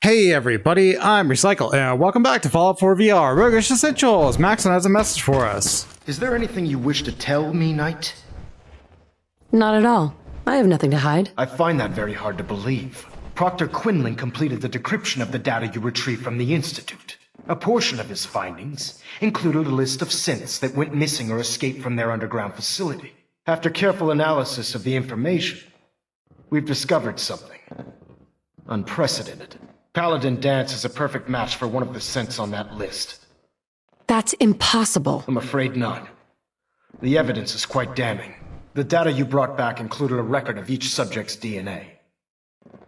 Hey everybody, I'm Recycle, and welcome back to Fallout 4 VR, Roguish Essentials! Maxson has a message for us. Is there anything you wish to tell me, Knight? Not at all. I have nothing to hide. I find that very hard to believe. Proctor Quinlan completed the decryption of the data you retrieved from the Institute. A portion of his findings included a list of synths that went missing or escaped from their underground facility. After careful analysis of the information, we've discovered something unprecedented. Paladin Danse is a perfect match for one of the synths on that list. That's impossible. I'm afraid not. The evidence is quite damning. The data you brought back included a record of each subject's DNA.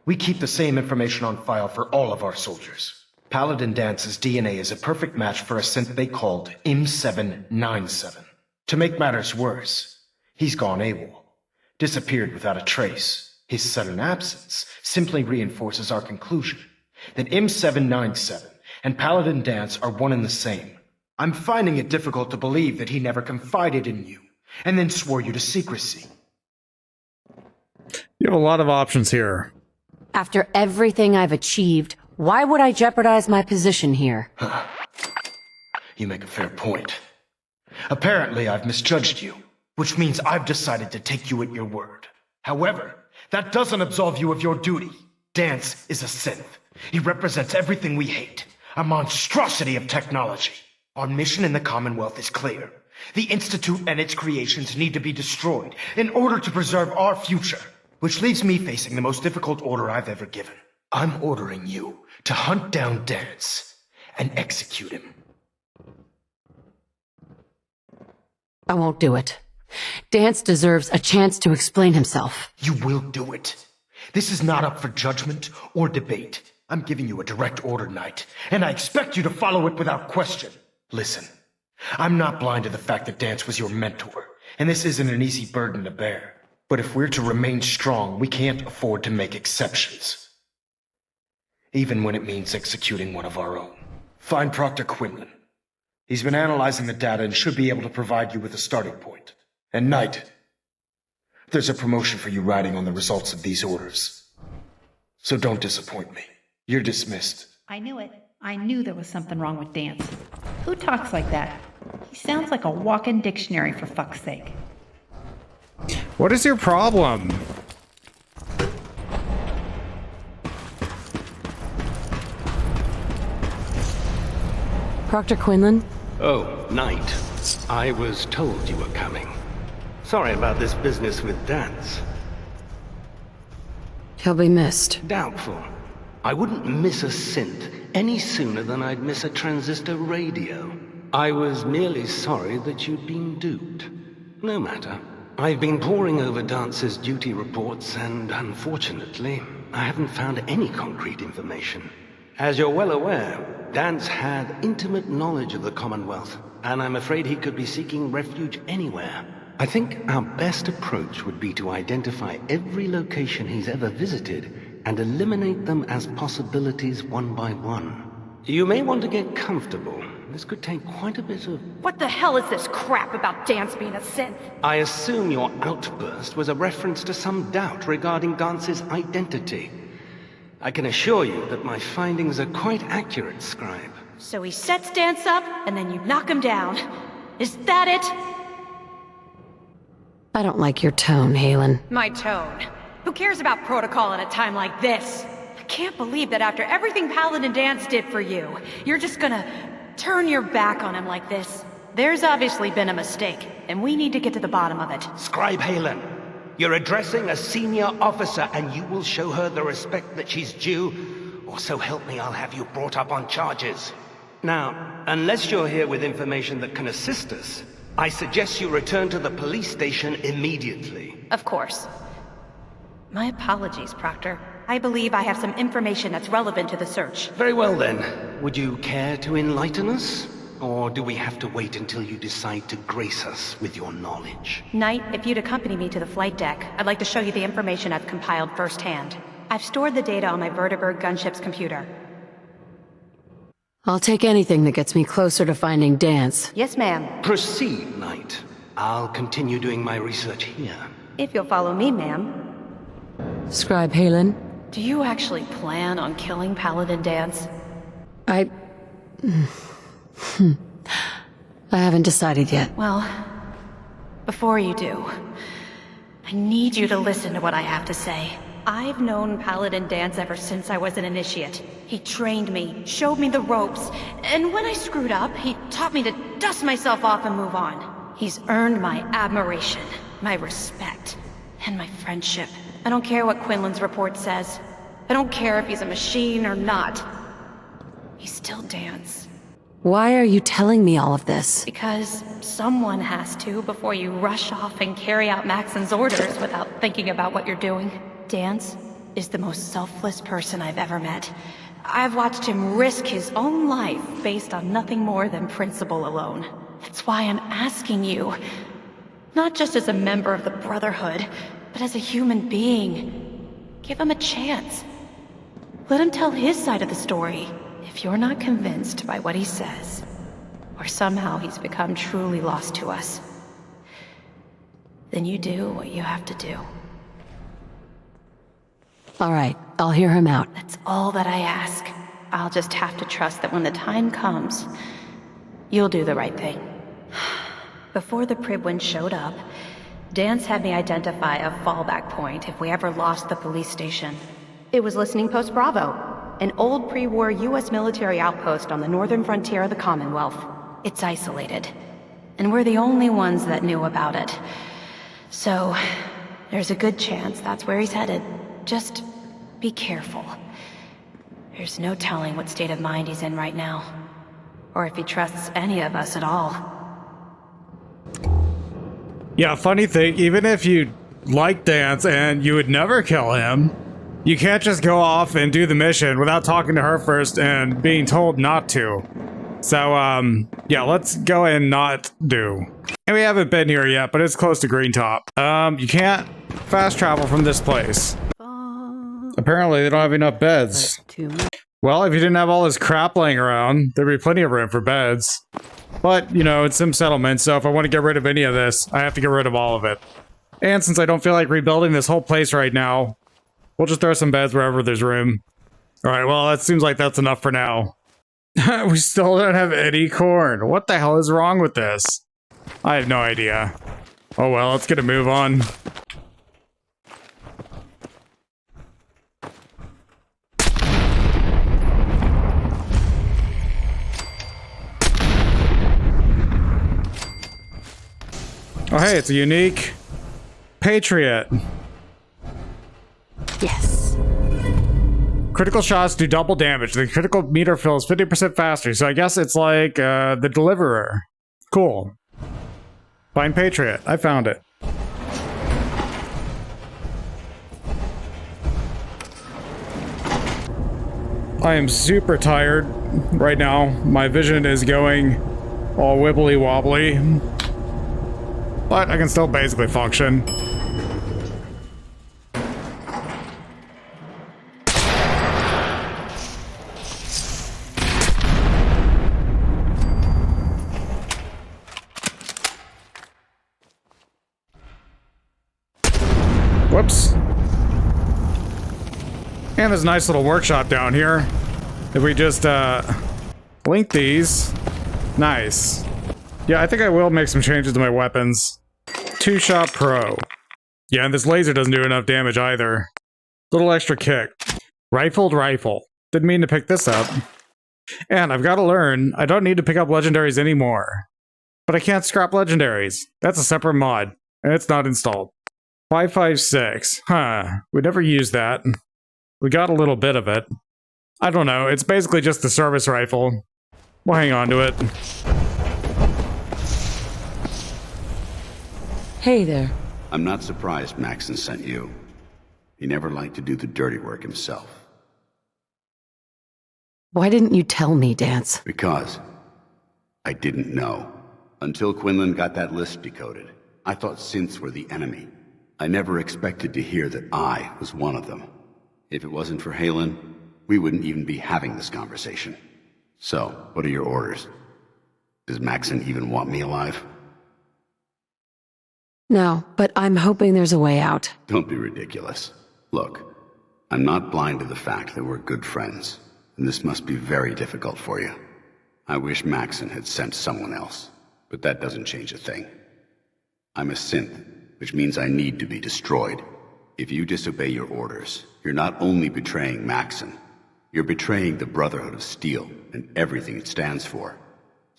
We keep the same information on file for all of our soldiers. Paladin Danse's DNA is a perfect match for a synth they called M797. To make matters worse, he's gone AWOL, disappeared without a trace. His sudden absence simply reinforces our conclusion that M797 and Paladin Danse are one and the same. I'm finding it difficult to believe that he never confided in you, and then swore you to secrecy. You have a lot of options here. After everything I've achieved, why would I jeopardize my position here? You make a fair point. Apparently, I've misjudged you, which means I've decided to take you at your word. However, that doesn't absolve you of your duty. Danse is a synth. He represents everything we hate, a monstrosity of technology. Our mission in the Commonwealth is clear. The Institute and its creations need to be destroyed in order to preserve our future, which leaves me facing the most difficult order I've ever given. I'm ordering you to hunt down Danse and execute him. I won't do it. Danse deserves a chance to explain himself. You will do it. This is not up for judgment or debate. I'm giving you a direct order, Knight, and I expect you to follow it without question. Listen, I'm not blind to the fact that Danse was your mentor, and this isn't an easy burden to bear. But if we're to remain strong, we can't afford to make exceptions. Even when it means executing one of our own. Find Proctor Quinlan. He's been analyzing the data and should be able to provide you with a starting point. And Knight, there's a promotion for you riding on the results of these orders. So don't disappoint me. You're dismissed. I knew it. I knew there was something wrong with Danse. Who talks like that? He sounds like a walk-in dictionary, for fuck's sake. What is your problem? Proctor Quinlan? Oh, Knight. I was told you were coming. Sorry about this business with Danse. He'll be missed. Doubtful. I wouldn't miss a synth any sooner than I'd miss a transistor radio. I was merely sorry that you'd been duped. No matter. I've been poring over Dance's duty reports, and unfortunately, I haven't found any concrete information. As you're well aware, Danse had intimate knowledge of the Commonwealth, and I'm afraid he could be seeking refuge anywhere. I think our best approach would be to identify every location he's ever visited and eliminate them as possibilities one by one. You may want to get comfortable. This could take quite a bit of... What the hell is this crap about Danse being a synth? I assume your outburst was a reference to some doubt regarding Dance's identity. I can assure you that my findings are quite accurate, Scribe. So he sets Danse up, and then you knock him down. Is that it? I don't like your tone, Haylen. My tone. Who cares about protocol at a time like this? I can't believe that after everything Paladin Danse did for you, you're just gonna turn your back on him like this. There's obviously been a mistake, and we need to get to the bottom of it. Scribe Haylen, you're addressing a senior officer, and you will show her the respect that she's due, or so help me, I'll have you brought up on charges. Now, unless you're here with information that can assist us, I suggest you return to the police station immediately. Of course. My apologies, Proctor. I believe I have some information that's relevant to the search. Very well then. Would you care to enlighten us? Or do we have to wait until you decide to grace us with your knowledge? Knight, if you'd accompany me to the flight deck, I'd like to show you the information I've compiled firsthand. I've stored the data on my vertibird gunship's computer. I'll take anything that gets me closer to finding Danse. Yes, ma'am. Proceed, Knight. I'll continue doing my research here. If you'll follow me, ma'am. Scribe Haylen, Do you actually plan on killing Paladin Danse? I haven't decided yet. Well, before you do, I need you to listen to what I have to say. I've known Paladin Danse ever since I was an initiate. He trained me, showed me the ropes, and when I screwed up, he taught me to dust myself off and move on. He's earned my admiration, my respect, and my friendship. I don't care what Quinlan's report says. I don't care if he's a machine or not. He's still Danse. Why are you telling me all of this? Because someone has to before you rush off and carry out Maxson's orders without thinking about what you're doing. Danse is the most selfless person I've ever met. I've watched him risk his own life based on nothing more than principle alone. That's why I'm asking you, not just as a member of the Brotherhood, but as a human being. Give him a chance. Let him tell his side of the story. If you're not convinced by what he says, or somehow he's become truly lost to us, then you do what you have to do. All right, I'll hear him out. That's all that I ask. I'll just have to trust that when the time comes, you'll do the right thing. Before the Prydwen showed up, Danse had me identify a fallback point if we ever lost the police station. It was Listening Post Bravo, an old pre-war US military outpost on the northern frontier of the Commonwealth. It's isolated, and we're the only ones that knew about it. So, there's a good chance that's where he's headed. Just be careful. There's no telling what state of mind he's in right now, or if he trusts any of us at all. Yeah, funny thing, even if you like Danse and you would never kill him, you can't just go off and do the mission without talking to her first and being told not to. So, yeah, let's go and not do. And we haven't been here yet, but it's close to Greentop. You can't fast travel from this place. Apparently, they don't have enough beds. Well, if you didn't have all this crap laying around, there'd be plenty of room for beds. But, you know, it's some settlement, so if I want to get rid of any of this, I have to get rid of all of it. And since I don't feel like rebuilding this whole place right now, we'll just throw some beds wherever there's room. Alright, well, that seems like that's enough for now. We still don't have any corn. What the hell is wrong with this? I have no idea. Oh well, let's get a move on. Oh hey, it's a unique Patriot. Yes. Critical shots do double damage. The critical meter fills 50% faster, so I guess it's like the Deliverer. Cool. Find Patriot. I found it. I am super tired right now. My vision is going all wibbly wobbly. But I can still basically function. Whoops. And there's a nice little workshop down here. If we just link these. Nice. Yeah, I think I will make some changes to my weapons. Two-shot pro. Yeah, and this laser doesn't do enough damage either. Little extra kick. Rifled rifle. Didn't mean to pick this up. And I've got to learn, I don't need to pick up legendaries anymore. But I can't scrap legendaries. That's a separate mod, and it's not installed. 556. Huh. We never used that. We got a little bit of it. I don't know, it's basically just the service rifle. We'll hang on to it. Hey there. I'm not surprised Maxson sent you. He never liked to do the dirty work himself. Why didn't you tell me, Danse? Because I didn't know. Until Quinlan got that list decoded. I thought synths were the enemy. I never expected to hear that I was one of them. If it wasn't for Haylen, we wouldn't even be having this conversation. So, what are your orders? Does Maxson even want me alive? No, but I'm hoping there's a way out. Don't be ridiculous. Look, I'm not blind to the fact that we're good friends, and this must be very difficult for you. I wish Maxson had sent someone else, but that doesn't change a thing. I'm a synth, which means I need to be destroyed. If you disobey your orders, you're not only betraying Maxson, you're betraying the Brotherhood of Steel and everything it stands for.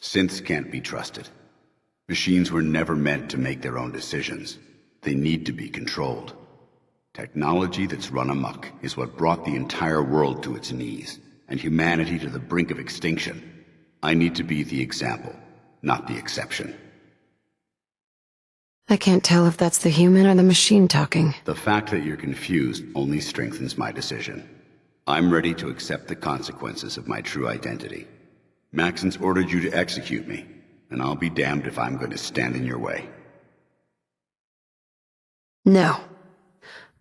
Synths can't be trusted. Machines were never meant to make their own decisions. They need to be controlled. Technology that's run amok is what brought the entire world to its knees, and humanity to the brink of extinction. I need to be the example, not the exception. I can't tell if that's the human or the machine talking. The fact that you're confused only strengthens my decision. I'm ready to accept the consequences of my true identity. Maxson's ordered you to execute me, and I'll be damned if I'm going to stand in your way. No.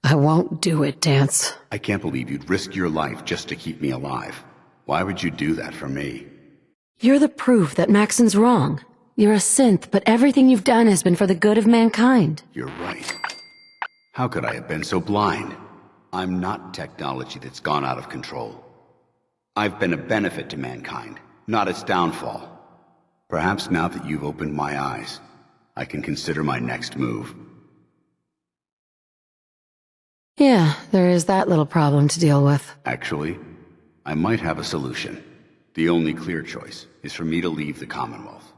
I won't do it, Danse. I can't believe you'd risk your life just to keep me alive. Why would you do that for me? You're the proof that Maxson's wrong. You're a synth, but everything you've done has been for the good of mankind. You're right. How could I have been so blind? I'm not technology that's gone out of control. I've been a benefit to mankind, not its downfall. Perhaps now that you've opened my eyes, I can consider my next move. Yeah, there is that little problem to deal with. Actually, I might have a solution. The only clear choice is for me to leave the Commonwealth.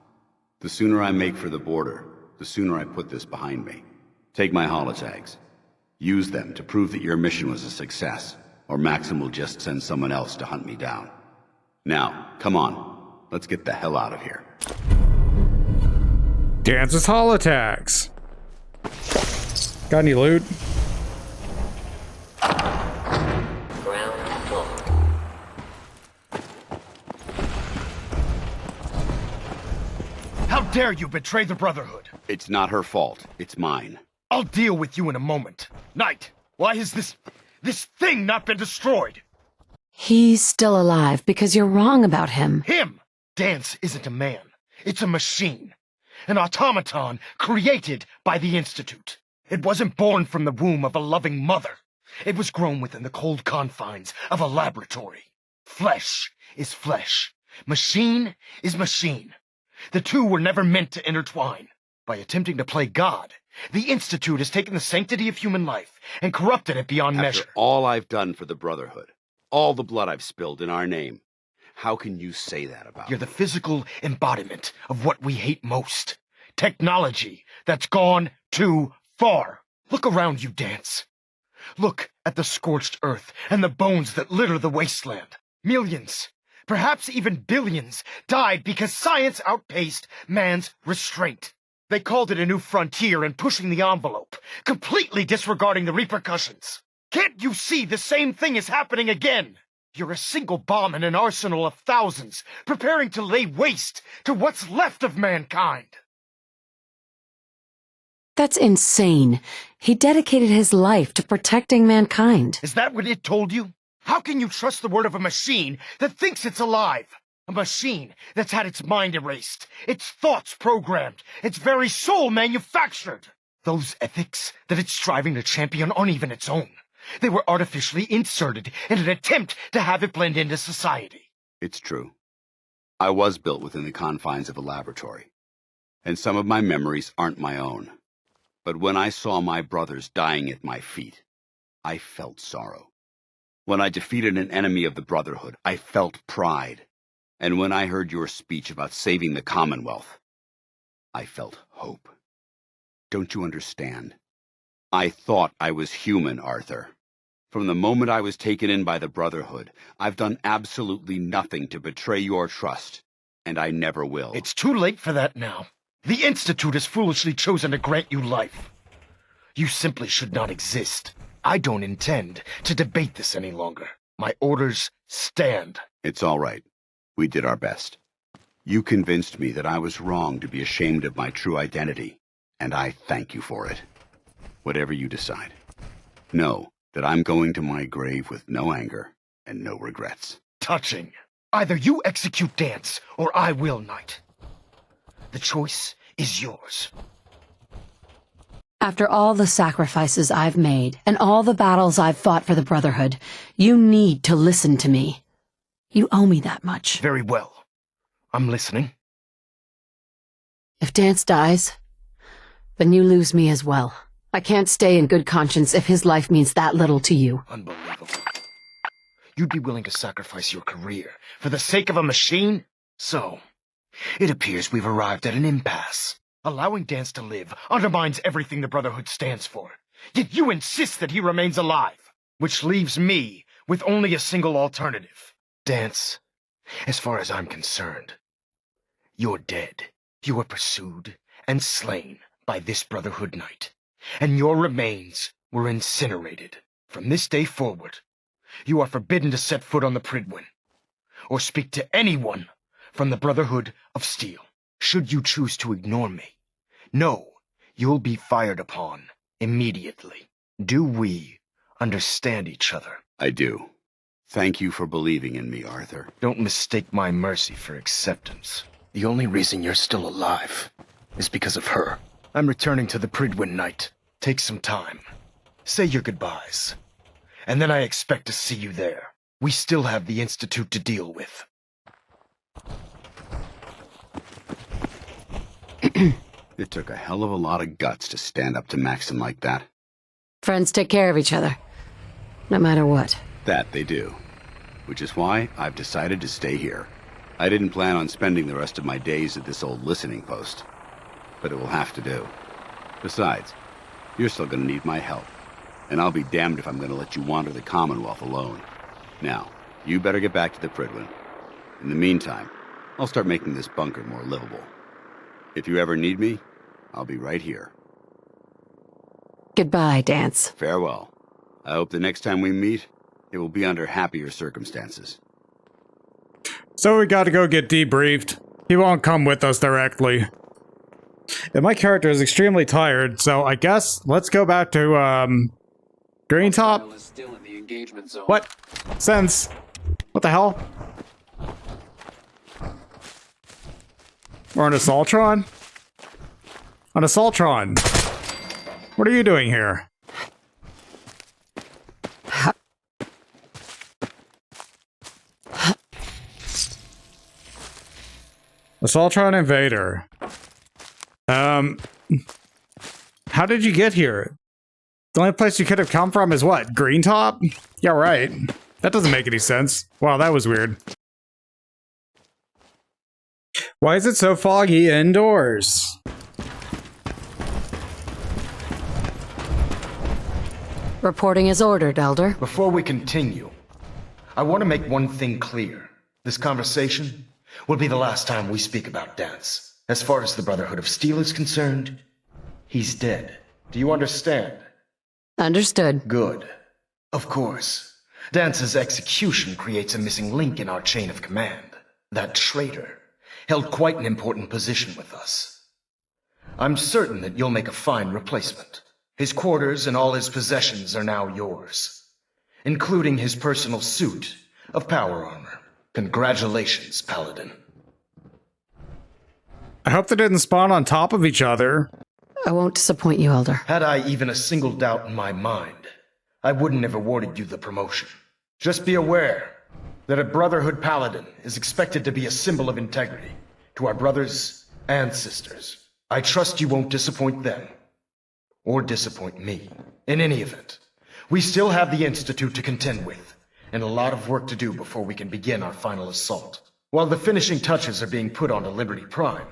The sooner I make for the border, the sooner I put this behind me. Take my holotags. Use them to prove that your mission was a success, or Maxson will just send someone else to hunt me down. Now, come on. Let's get the hell out of here. Dance's holotags. Got any loot? How dare you betray the Brotherhood? It's not her fault. It's mine. I'll deal with you in a moment. Knight, why has this thing not been destroyed? He's still alive because you're wrong about him. Him! Danse isn't a man. It's a machine. An automaton created by the Institute. It wasn't born from the womb of a loving mother. It was grown within the cold confines of a laboratory. Flesh is flesh. Machine is machine. The two were never meant to intertwine. By attempting to play God, the Institute has taken the sanctity of human life and corrupted it beyond measure. After all I've done for the Brotherhood, all the blood I've spilled in our name, how can you say that about You're me? the physical embodiment of what we hate most. Technology that's gone too far. Look around you, Danse. Look at the scorched earth and the bones that litter the wasteland. Millions, perhaps even billions, died because science outpaced man's restraint. They called it a new frontier and pushing the envelope, completely disregarding the repercussions. Can't you see the same thing is happening again? You're a single bomb in an arsenal of thousands, preparing to lay waste to what's left of mankind. That's insane. He dedicated his life to protecting mankind. Is that what it told you? How can you trust the word of a machine that thinks it's alive? A machine that's had its mind erased, its thoughts programmed, its very soul manufactured. Those ethics that it's striving to champion aren't even its own. They were artificially inserted in an attempt to have it blend into society. It's true. I was built within the confines of a laboratory, and some of my memories aren't my own. But when I saw my brothers dying at my feet, I felt sorrow. When I defeated an enemy of the Brotherhood, I felt pride. And when I heard your speech about saving the Commonwealth, I felt hope. Don't you understand? I thought I was human, Arthur. From the moment I was taken in by the Brotherhood, I've done absolutely nothing to betray your trust, and I never will. It's too late for that now. The Institute has foolishly chosen to grant you life. You simply should not exist. I don't intend to debate this any longer. My orders stand. It's all right. We did our best. You convinced me that I was wrong to be ashamed of my true identity, and I thank you for it. Whatever you decide, know that I'm going to my grave with no anger and no regrets. Touching. Either you execute Danse, or I will, Knight. The choice is yours. After all the sacrifices I've made and all the battles I've fought for the Brotherhood, you need to listen to me. You owe me that much. Very well. I'm listening. If Danse dies, then you lose me as well. I can't stay in good conscience if his life means that little to you. Unbelievable. You'd be willing to sacrifice your career for the sake of a machine? So, it appears we've arrived at an impasse. Allowing Danse to live undermines everything the Brotherhood stands for. Yet you insist that he remains alive, which leaves me with only a single alternative. Danse, as far as I'm concerned, you're dead. You were pursued and slain by this Brotherhood Knight, and your remains were incinerated. From this day forward, you are forbidden to set foot on the Prydwen, or speak to anyone from the Brotherhood of Steel. Should you choose to ignore me, know you'll be fired upon immediately. Do we understand each other? I do. Thank you for believing in me, Arthur. Don't mistake my mercy for acceptance. The only reason you're still alive is because of her. I'm returning to the Prydwen Knight. Take some time. Say your goodbyes. And then I expect to see you there. We still have the Institute to deal with. It took a hell of a lot of guts to stand up to Maxson like that. Friends take care of each other, no matter what. That they do. Which is why I've decided to stay here. I didn't plan on spending the rest of my days at this old listening post, but it will have to do. Besides, you're still gonna need my help, and I'll be damned if I'm gonna let you wander the Commonwealth alone. Now, you better get back to the Prydwen. In the meantime, I'll start making this bunker more livable. If you ever need me, I'll be right here. Goodbye, Danse. Farewell. I hope the next time we meet, it will be under happier circumstances. So we gotta go get debriefed. He won't come with us directly. And my character is extremely tired, so I guess let's go back to, Greentop? What? Sense. What the hell? Or an Assaultron? An Assaultron! What are you doing here? Assaultron Invader. How did you get here? The only place you could have come from is what? Greentop? Yeah, right. That doesn't make any sense. Wow, that was weird. Why is it so foggy indoors? Reporting as ordered, Elder. Before we continue, I want to make one thing clear. This conversation will be the last time we speak about Danse. As far as the Brotherhood of Steel is concerned, he's dead. Do you understand? Understood. Good. Of course. Dance's execution creates a missing link in our chain of command. That traitor held quite an important position with us. I'm certain that you'll make a fine replacement. His quarters and all his possessions are now yours, including his personal suit of power armor. Congratulations, Paladin. I hope they didn't spawn on top of each other. I won't disappoint you, Elder. Had I even a single doubt in my mind, I wouldn't have awarded you the promotion. Just be aware that a Brotherhood Paladin is expected to be a symbol of integrity to our brothers and sisters. I trust you won't disappoint them, or disappoint me. In any event, we still have the Institute to contend with, and a lot of work to do before we can begin our final assault. While the finishing touches are being put onto Liberty Prime,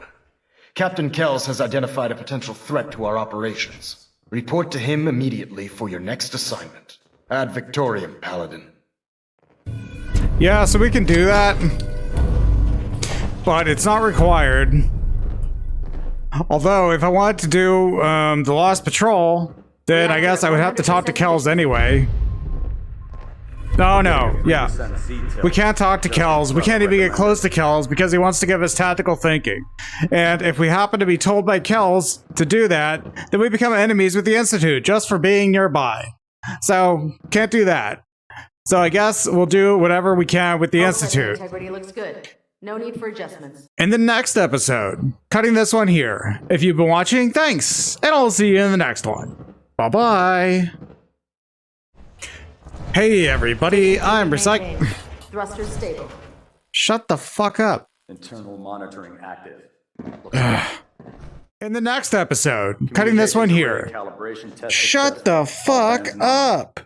Captain Kells has identified a potential threat to our operations. Report to him immediately for your next assignment. Ad Victoriam, Paladin. Yeah, so we can do that. But it's not required. Although, if I wanted to do the Lost Patrol, then I guess I would have to talk to Kells anyway. No, yeah. We can't talk to Kells. We can't even get close to Kells because he wants to give us tactical thinking. And if we happen to be told by Kells to do that, then we become enemies with the Institute just for being nearby. So, can't do that. So I guess we'll do whatever we can with the Institute. Integrity looks good. No need for adjustments. in the next episode. Cutting this one here. If you've been watching, thanks, and I'll see you in the next one. Bye-bye. Hey everybody, I'm Recyc- Thrusters stable. Shut the fuck up. Internal monitoring active. In the next episode, cutting this one here. Calibration test Shut the fuck up.